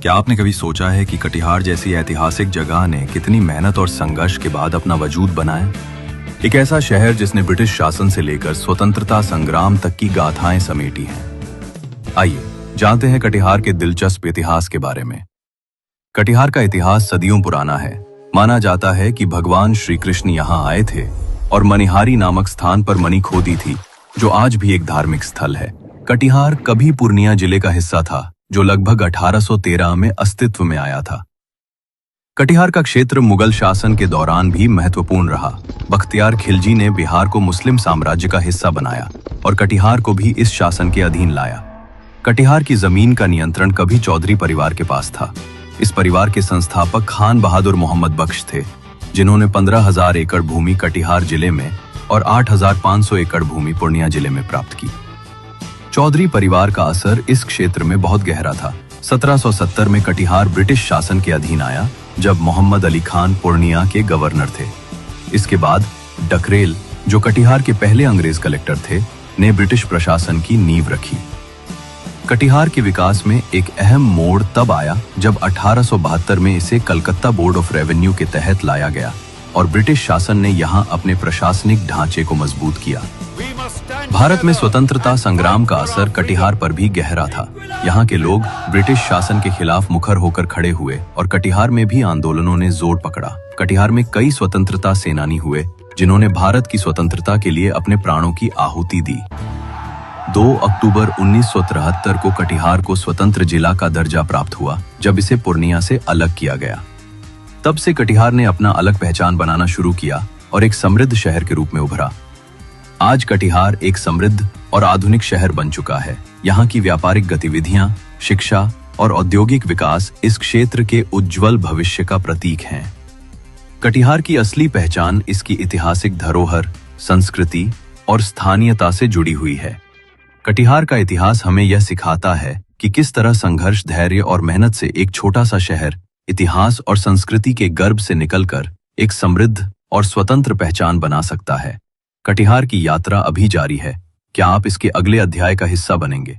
क्या आपने कभी सोचा है कि कटिहार जैसी ऐतिहासिक जगह ने कितनी मेहनत और संघर्ष के बाद अपना वजूद बनाया? एक ऐसा शहर जिसने ब्रिटिश शासन से लेकर स्वतंत्रता संग्राम तक की गाथाएं समेटी हैं। आइए जानते हैं कटिहार के दिलचस्प इतिहास के बारे में। कटिहार का इतिहास सदियों पुराना है। माना जाता है कि भगवान श्री कृष्ण यहाँ आए थे और मनिहारी नामक स्थान पर मणि खोदी थी, जो आज भी एक धार्मिक स्थल है। कटिहार कभी पूर्णिया जिले का हिस्सा था, जो लगभग 1813 में अस्तित्व में आया था। कटिहार का क्षेत्र मुगल शासन के दौरान भी महत्वपूर्ण रहा। बख्तियार खिलजी ने बिहार को मुस्लिम साम्राज्य का हिस्सा बनाया और कटिहार को भी इस शासन के अधीन लाया। कटिहार की जमीन का नियंत्रण कभी चौधरी परिवार के पास था। इस परिवार के संस्थापक खान बहादुर मोहम्मद बख्श थे, जिन्होंने 15,000 एकड़ भूमि कटिहार जिले में और 8,500 एकड़ भूमि पूर्णिया जिले में प्राप्त की। चौधरी परिवार का असर इस क्षेत्र में बहुत गहरा था। 1770 में कटिहार ब्रिटिश शासन के अधीन आया, जब मोहम्मद अली खान पूर्णिया के गवर्नर थे। इसके बाद डकरेल, जो कटिहार के पहले अंग्रेज कलेक्टर थे, ने ब्रिटिश प्रशासन की नींव रखी। कटिहार के विकास में एक अहम मोड़ तब आया जब 1872 में इसे कलकत्ता बोर्ड ऑफ रेवेन्यू के तहत लाया गया और ब्रिटिश शासन ने यहाँ अपने प्रशासनिक ढांचे को मजबूत किया। भारत में स्वतंत्रता संग्राम का असर कटिहार पर भी गहरा था। यहाँ के लोग ब्रिटिश शासन के खिलाफ मुखर होकर खड़े हुए और कटिहार में भी आंदोलनों ने जोर पकड़ा। कटिहार में कई स्वतंत्रता सेनानी हुए, जिन्होंने भारत की स्वतंत्रता के लिए अपने प्राणों की आहुति दी। 2 अक्टूबर 1973 को कटिहार को स्वतंत्र जिला का दर्जा प्राप्त हुआ, जब इसे पूर्णिया से अलग किया गया। तब से कटिहार ने अपना अलग पहचान बनाना शुरू किया और एक समृद्ध शहर के रूप में उभरा। आज कटिहार एक समृद्ध और आधुनिक शहर बन चुका है। यहाँ की व्यापारिक गतिविधियां, शिक्षा और औद्योगिक विकास इस क्षेत्र के उज्जवल भविष्य का प्रतीक हैं। कटिहार की असली पहचान इसकी ऐतिहासिक धरोहर, संस्कृति और स्थानीयता से जुड़ी हुई है। कटिहार का इतिहास हमें यह सिखाता है कि किस तरह संघर्ष, धैर्य और मेहनत से एक छोटा सा शहर इतिहास और संस्कृति के गर्भ से निकलकर एक समृद्ध और स्वतंत्र पहचान बना सकता है। कटिहार की यात्रा अभी जारी है। क्या आप इसके अगले अध्याय का हिस्सा बनेंगे?